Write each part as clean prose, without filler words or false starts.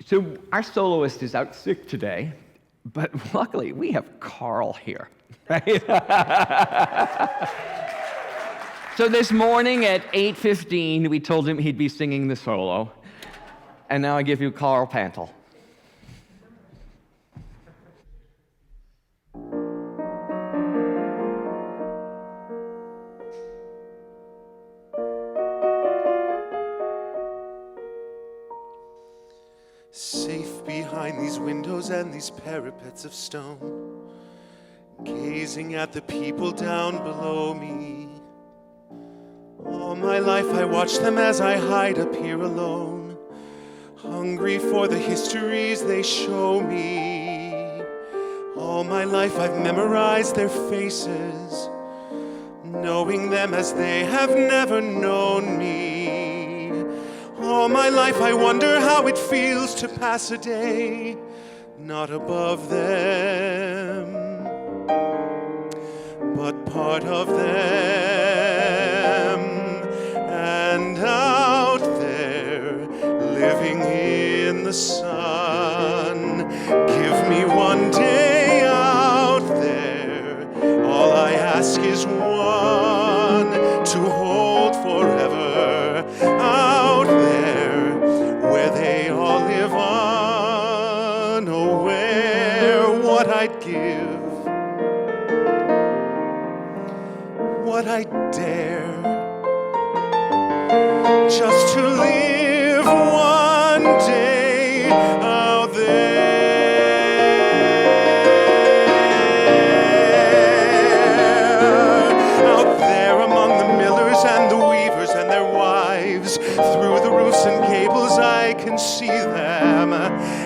So our soloist is out sick today, but luckily we have Carl here, right? So this morning at 8:15, we told him he'd be singing the solo, and now I give you Carl Pantel. Safe behind these windows and these parapets of stone, gazing at the people down below me. All my life I watch them as I hide up here alone, hungry for the histories they show me. All my life I've memorized their faces, knowing them as they have never known me. All my life I wonder how it feels to pass a day not above them, but part of them. And out there, living in the sun, give me one day out there. All I ask is one to hold forever. Out there, where they all live unaware, what I'd give, what I'd dare, just to live one day out there among the millers and the weavers and their wives. Through the roofs and gables I can see them.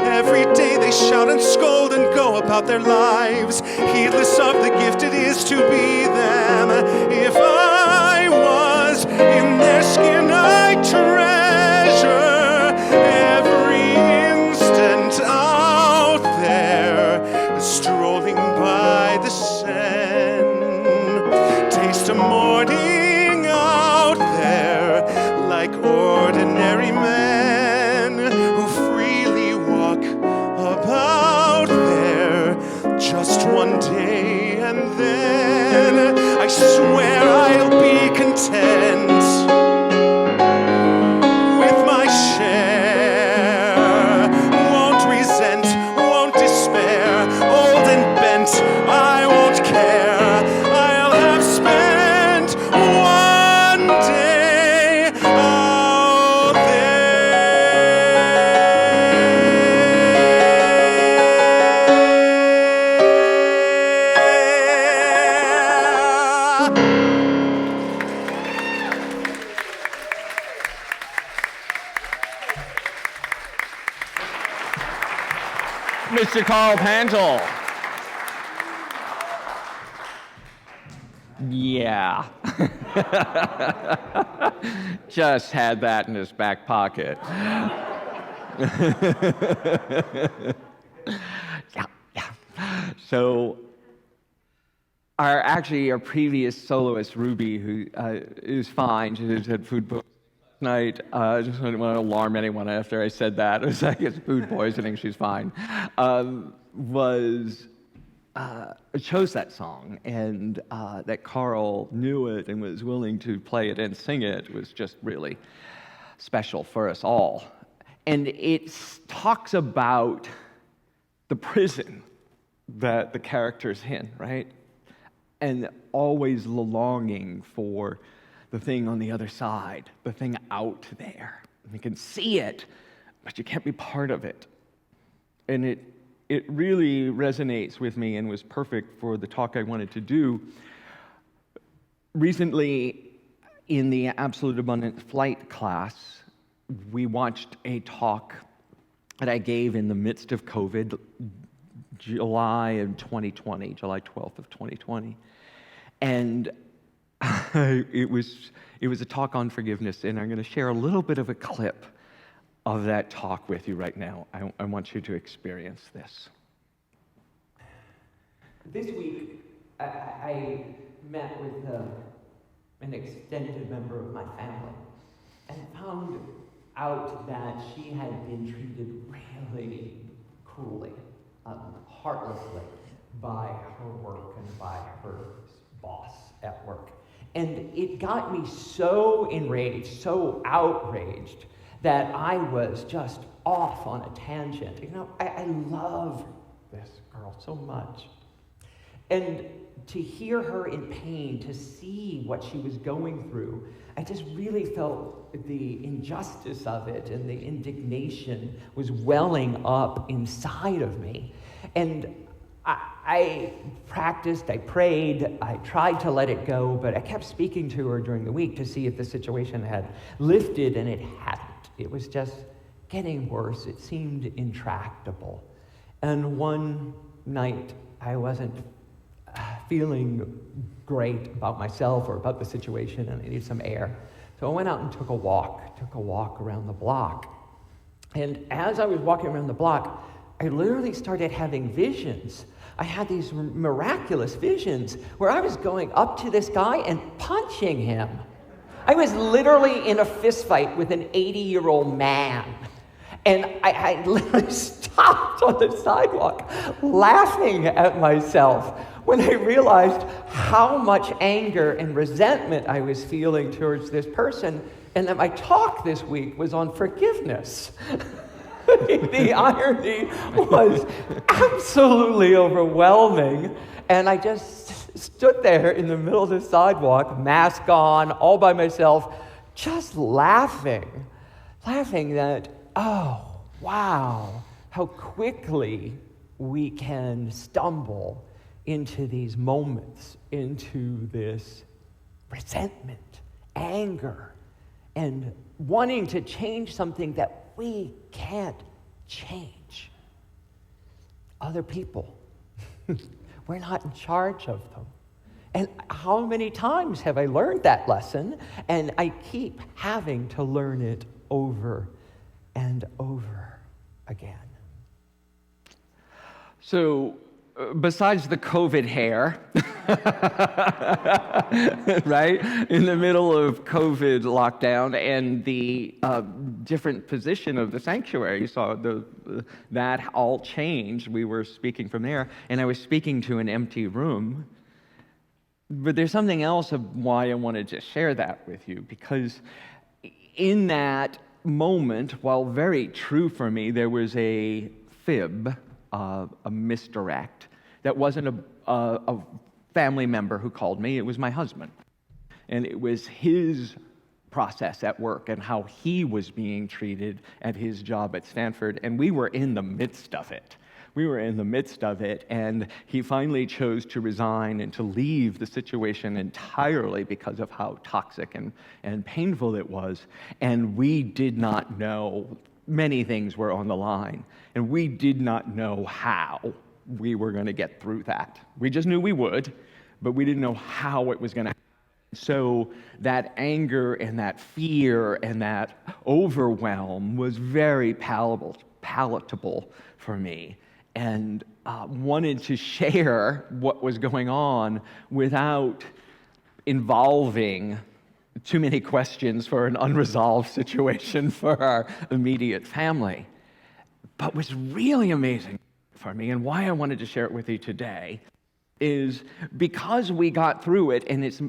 Every day they shout and scold and go about their lives, heedless of the gift it is to be them. If I was in their skin, I'd treasure every instant out there, strolling by the Seine. Taste a morning out there, like ordinary men who freely walk about there. Just one day and then I swear I'll be content with my share. Won't resent, won't despair, old and bent, I won't care. I'll have spent one day out Mr. Carl Pantel. Yeah. Just had that in his back pocket. Yeah. So, our previous soloist, Ruby, who is fine, she just had food poisoning last night. I just didn't want to alarm anyone after I said that. It was like, it's food poisoning, she's fine. Chose that song, and that Carl knew it and was willing to play it and sing it was just really special for us all. And it talks about the prison that the character's in, right? And always the longing for the thing on the other side, the thing out there. You can see it, but you can't be part of it. And it really resonates with me and was perfect for the talk I wanted to do. Recently, in the Absolute Abundant Flight class, we watched a talk that I gave in the midst of COVID, July 12th of 2020. And it was a talk on forgiveness, and I'm going to share a little bit of a clip of that talk with you right now. I want you to experience this. This week, I met with an extended member of my family and found out that she had been treated really cruelly, heartlessly by her work and by her boss at work. And it got me so enraged, so outraged, that I was just off on a tangent. I love this girl so much. And to hear her in pain, to see what she was going through, I just really felt the injustice of it, and the indignation was welling up inside of me. And I practiced, I prayed, I tried to let it go, but I kept speaking to her during the week to see if the situation had lifted, and it hadn't. It was just getting worse. It seemed intractable. And one night, I wasn't feeling great about myself or about the situation, and I needed some air. So I went out and took a walk around the block. And as I was walking around the block, I literally started having visions. I had these miraculous visions where I was going up to this guy and punching him. I was literally in a fist fight with an 80-year-old man. And I literally stopped on the sidewalk laughing at myself when I realized how much anger and resentment I was feeling towards this person, and that my talk this week was on forgiveness. The irony was absolutely overwhelming, and I just stood there in the middle of the sidewalk, mask on, all by myself, just laughing that, oh, wow, how quickly we can stumble into these moments, into this resentment, anger, and wanting to change something that we can't change. Other people, we're not in charge of them. And how many times have I learned that lesson? And I keep having to learn it over and over again. So, besides the COVID hair, right, in the middle of COVID lockdown and the different position of the sanctuary, you saw that all changed. We were speaking from there, and I was speaking to an empty room. But there's something else of why I wanted to share that with you, because in that moment, while very true for me, there was a fib, a misdirect. That wasn't a family member who called me, it was my husband. And it was his process at work and how he was being treated at his job at Stanford, and we were in the midst of it. And he finally chose to resign and to leave the situation entirely because of how toxic and painful it was. And we did not know, many things were on the line, and we did not know how we were going to get through that. We just knew we would, but we didn't know how it was going to happen. So that anger and that fear and that overwhelm was very palatable for me, and wanted to share what was going on without involving too many questions for an unresolved situation for our immediate family. But what's really amazing for me, and why I wanted to share it with you today, is because we got through it, and it's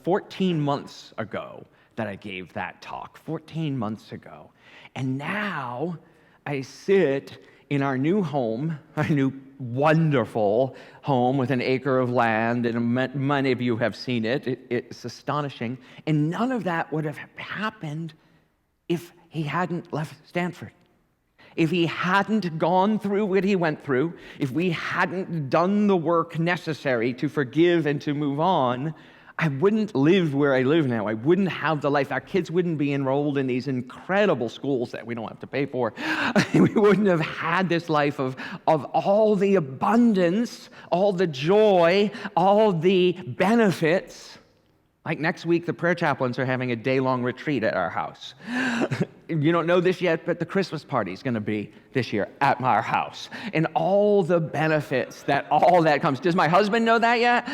14 months ago that I gave that talk, 14 months ago. And now I sit in our new home, our new wonderful home with an acre of land, and many of you have seen it. It's astonishing. And none of that would have happened if he hadn't left Stanford. If he hadn't gone through what he went through, if we hadn't done the work necessary to forgive and to move on, I wouldn't live where I live now. I wouldn't have the life. Our kids wouldn't be enrolled in these incredible schools that we don't have to pay for. We wouldn't have had this life of all the abundance, all the joy, all the benefits. Like next week, the prayer chaplains are having a day-long retreat at our house. you don't know this yet, but the Christmas party is going to be this year at our house. And all the benefits that all that comes. Does my husband know that yet?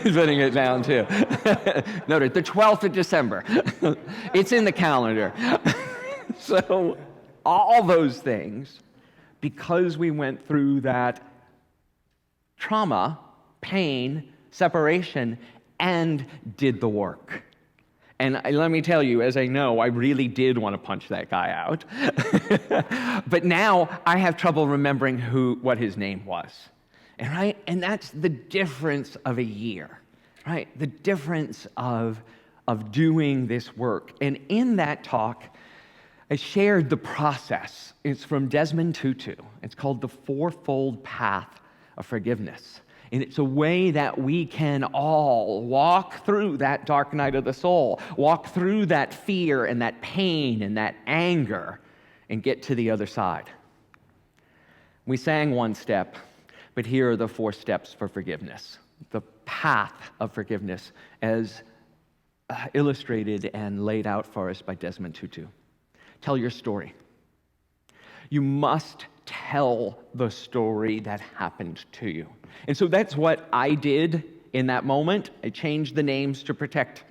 He's putting it down too. Noted, the 12th of December. It's in the calendar. So all those things, because we went through that trauma, pain, separation, and did the work. And let me tell you, as I know, I really did want to punch that guy out. But now I have trouble remembering what his name was. And that's the difference of a year, right? The difference of doing this work. And in that talk, I shared the process. It's from Desmond Tutu. It's called The Fourfold Path of Forgiveness. And it's a way that we can all walk through that dark night of the soul, walk through that fear and that pain and that anger, and get to the other side. We sang one step, but here are the 4 steps for forgiveness. The path of forgiveness as illustrated and laid out for us by Desmond Tutu. Tell your story. You must tell the story that happened to you. And so that's what I did in that moment. I changed the names to protect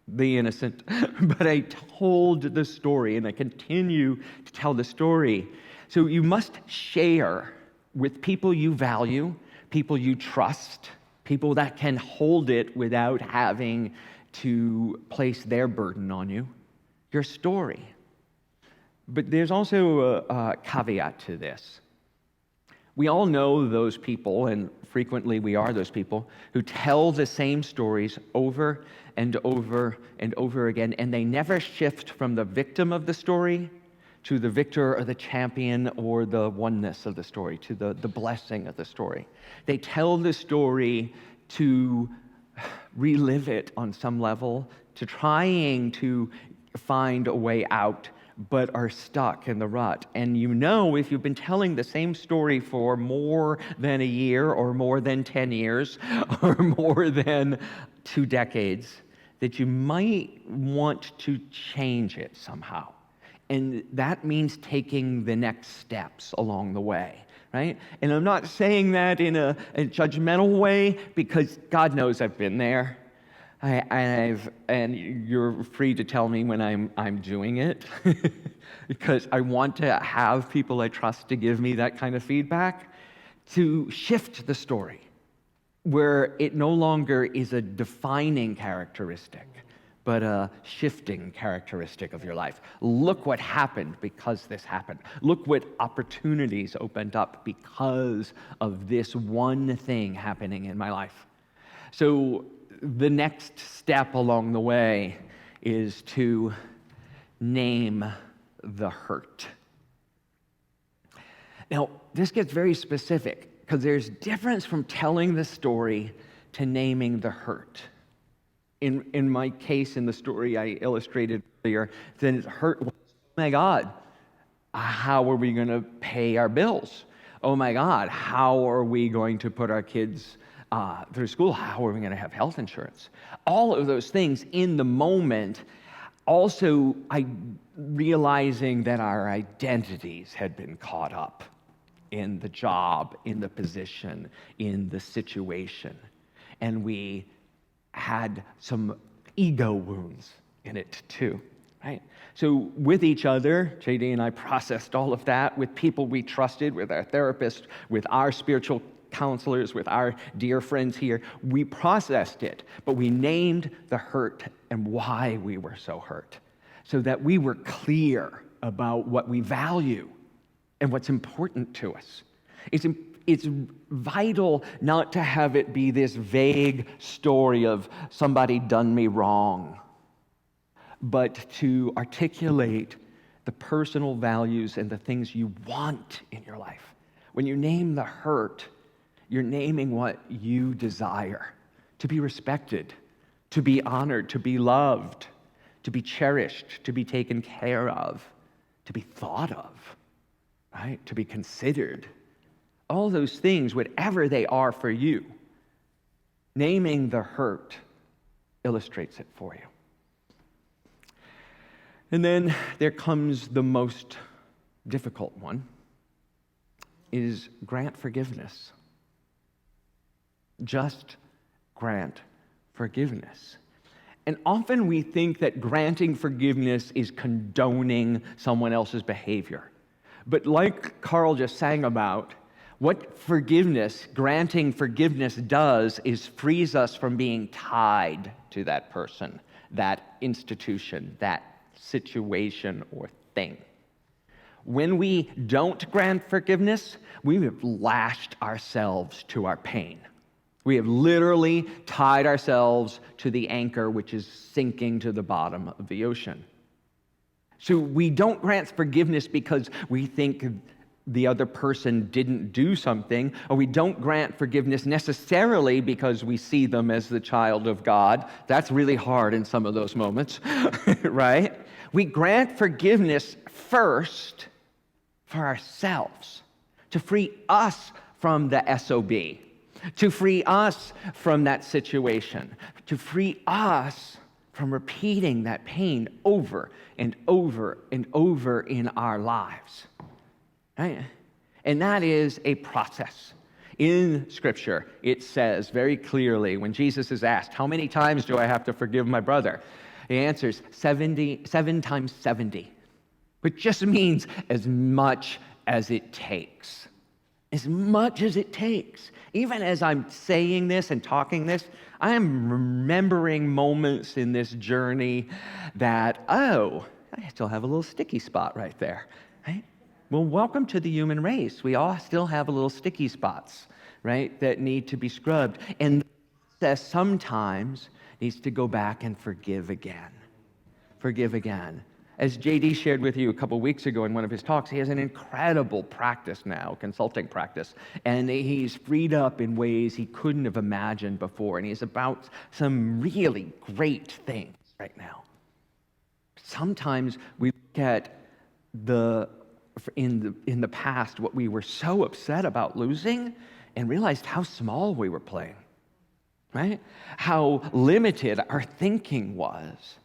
the innocent, but I told the story, and I continue to tell the story. So you must share with people you value, people you trust, people that can hold it without having to place their burden on you, your story. But there's also a caveat to this. We all know those people, and frequently we are those people, who tell the same stories over and over and over again, and they never shift from the victim of the story to the victor or the champion or the oneness of the story, to the blessing of the story. They tell the story to relive it on some level, to trying to find a way out, but are stuck in the rut. And you know, if you've been telling the same story for more than a year or more than 10 years or more than 2 decades, that you might want to change it somehow. And that means taking the next steps along the way, right? And I'm not saying that in a judgmental way, because God knows I've been there. And you're free to tell me when I'm doing it, because I want to have people I trust to give me that kind of feedback, to shift the story where it no longer is a defining characteristic, but a shifting characteristic of your life. Look what happened because this happened. Look what opportunities opened up because of this one thing happening in my life. So the next step along the way is to name the hurt. Now, this gets very specific because there's difference from telling the story to naming the hurt. In my case, in the story I illustrated earlier, then hurt was, oh my God, how are we going to pay our bills? Oh my God, how are we going to put our kids through school? How are we going to have health insurance? All of those things in the moment. Also, realizing that our identities had been caught up in the job, in the position, in the situation. And we had some ego wounds in it too, right? So with each other, JD and I processed all of that with people we trusted, with our therapist, with our spiritual counselors, with our dear friends here. We processed it, but we named the hurt and why we were so hurt, so that we were clear about what we value and what's important to us. It's vital not to have it be this vague story of somebody done me wrong, but to articulate the personal values and the things you want in your life. When you name the hurt, you're naming what you desire: to be respected, to be honored, to be loved, to be cherished, to be taken care of, to be thought of, right? To be considered. All those things, whatever they are for you, naming the hurt illustrates it for you. And then there comes the most difficult one, is grant forgiveness. Just grant forgiveness. And often we think that granting forgiveness is condoning someone else's behavior. But like Carl just sang about, what granting forgiveness does is frees us from being tied to that person, that institution, that situation or thing. When we don't grant forgiveness, we have lashed ourselves to our pain. We have literally tied ourselves to the anchor which is sinking to the bottom of the ocean. So we don't grant forgiveness because we think the other person didn't do something, or we don't grant forgiveness necessarily because we see them as the child of God. That's really hard in some of those moments, right? We grant forgiveness first for ourselves, to free us from the SOB, to free us from that situation, to free us from repeating that pain over and over and over in our lives. Right? And that is a process. In Scripture, it says very clearly when Jesus is asked, how many times do I have to forgive my brother? He answers 7 times 70, which just means as much as it takes. As much as it takes. Even as I'm saying this and talking this, I am remembering moments in this journey that, I still have a little sticky spot right there, right? Well, welcome to the human race. We all still have a little sticky spots, right, that need to be scrubbed. And that sometimes needs to go back and forgive again. Forgive again. As JD shared with you a couple weeks ago in one of his talks, he has an incredible practice now, consulting practice, and he's freed up in ways he couldn't have imagined before, and he's about some really great things right now. Sometimes we look at in the past what we were so upset about losing and realized how small we were playing, right? How limited our thinking was.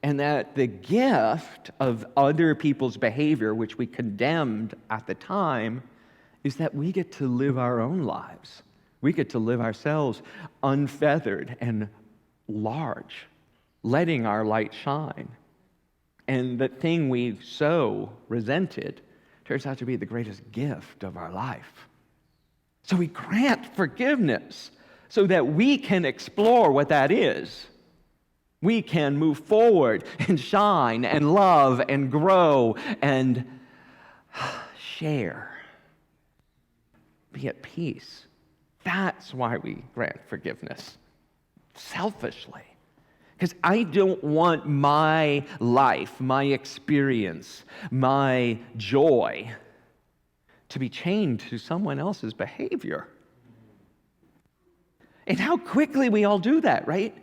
And that the gift of other people's behavior, which we condemned at the time, is that we get to live our own lives. We get to live ourselves unfeathered and large, letting our light shine. And the thing we so resented turns out to be the greatest gift of our life. So we grant forgiveness so that we can explore what that is. We can move forward and shine and love and grow and share. Be at peace. That's why we grant forgiveness. Selfishly. Because I don't want my life, my experience, my joy to be chained to someone else's behavior. And how quickly we all do that, right?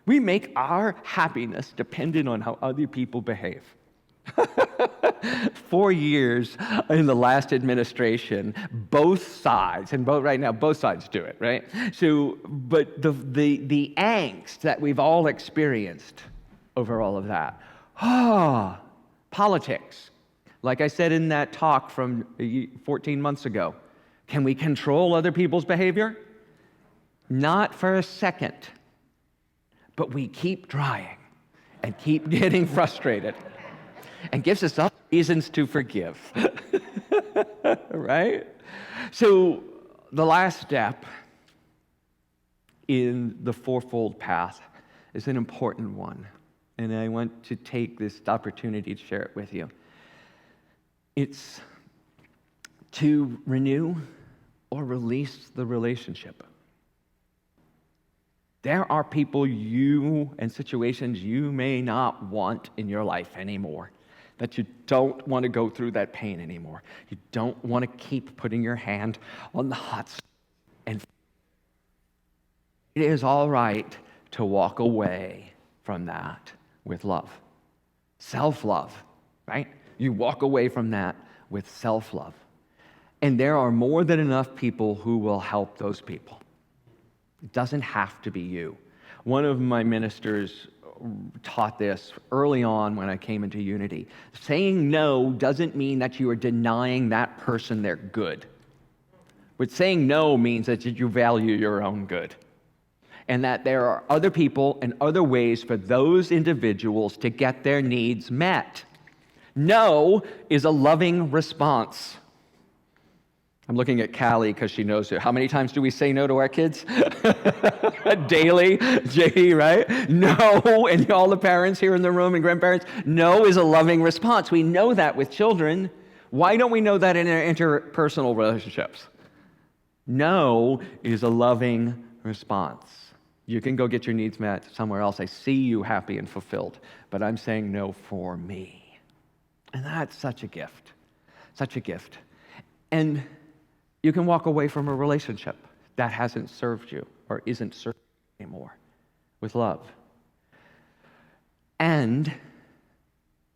We make our happiness dependent on how other people behave. 4 years in the last administration, both sides, and right now both sides do it, right? So, but the angst that we've all experienced over all of that. Politics. Like I said in that talk from 14 months ago, can we control other people's behavior? Not for a second. But we keep trying and keep getting frustrated and gives us other reasons to forgive, right? So the last step in the fourfold path is an important one, and I want to take this opportunity to share it with you. It's to renew or release the relationship. There are people and situations you may not want in your life anymore, that you don't want to go through that pain anymore. You don't want to keep putting your hand on the hot stove. And it is all right to walk away from that with love. Self-love, right? You walk away from that with self-love. And there are more than enough people who will help those people. It doesn't have to be you. One of my ministers taught this early on when I came into Unity. Saying no doesn't mean that you are denying that person their good. What saying no means that you value your own good, and that there are other people and other ways for those individuals to get their needs met. No is a loving response. I'm looking at Callie because she knows it. How many times do we say no to our kids? Daily, JD, right? No, and all the parents here in the room and grandparents, no is a loving response. We know that with children. Why don't we know that in our interpersonal relationships? No is a loving response. You can go get your needs met somewhere else. I see you happy and fulfilled, but I'm saying no for me. And that's such a gift, such a gift. And you can walk away from a relationship that hasn't served you or isn't serving you anymore with love. And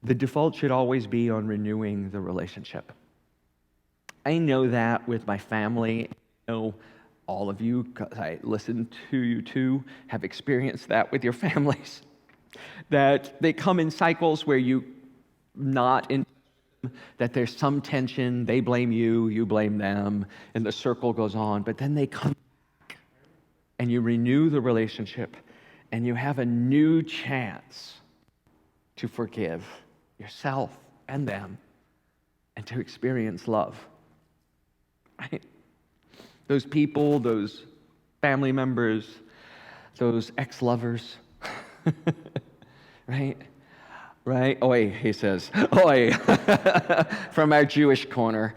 the default should always be on renewing the relationship. I know that with my family. I know all of you, because I listen to you too, have experienced that with your families. That they come in cycles where you not in that there's some tension, they blame you, you blame them, and the circle goes on, but then they come back and you renew the relationship and you have a new chance to forgive yourself and them and to experience love. Right? Those people, those family members, those ex-lovers, right? Right? Oi, he says. Oi, from our Jewish corner.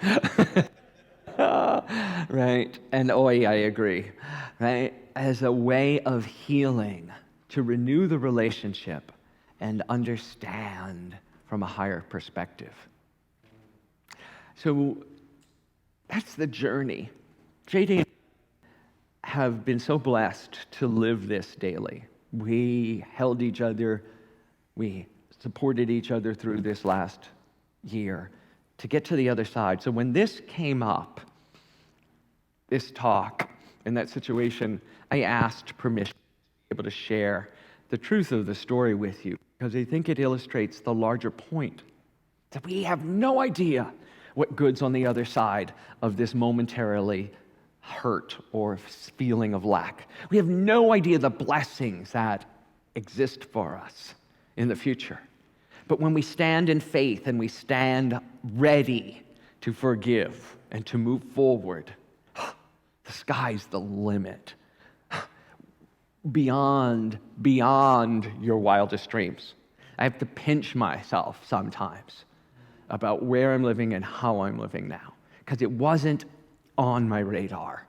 Right? And oi, I agree. Right? As a way of healing, to renew the relationship and understand from a higher perspective. So that's the journey. JD and I have been so blessed to live this daily. We held each other, we supported each other through this last year to get to the other side. So when this came up, this talk in that situation, I asked permission to be able to share the truth of the story with you because I think it illustrates the larger point that we have no idea what good's on the other side of this momentarily hurt or feeling of lack. We have no idea the blessings that exist for us in the future. But when we stand in faith and we stand ready to forgive and to move forward, the sky's the limit. Beyond your wildest dreams. I have to pinch myself sometimes about where I'm living and how I'm living now, because it wasn't on my radar.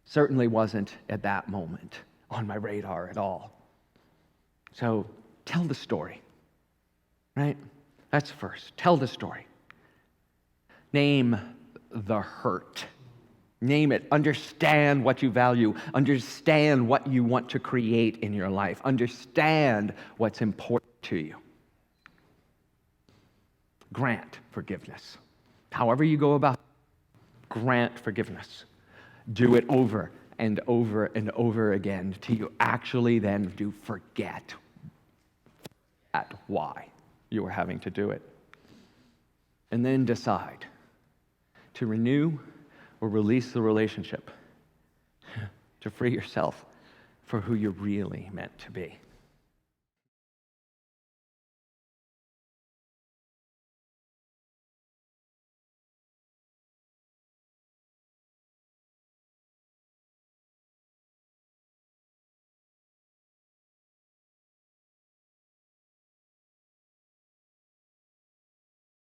Certainly wasn't at that moment on my radar at all. So tell the story, right? That's first. Tell the story. Name the hurt. Name it. Understand what you value. Understand what you want to create in your life. Understand what's important to you. Grant forgiveness. However you go about it, grant forgiveness. Do it over and over and over again till you actually then do forget why you were having to do it. And then decide to renew or release the relationship to free yourself for who you're really meant to be.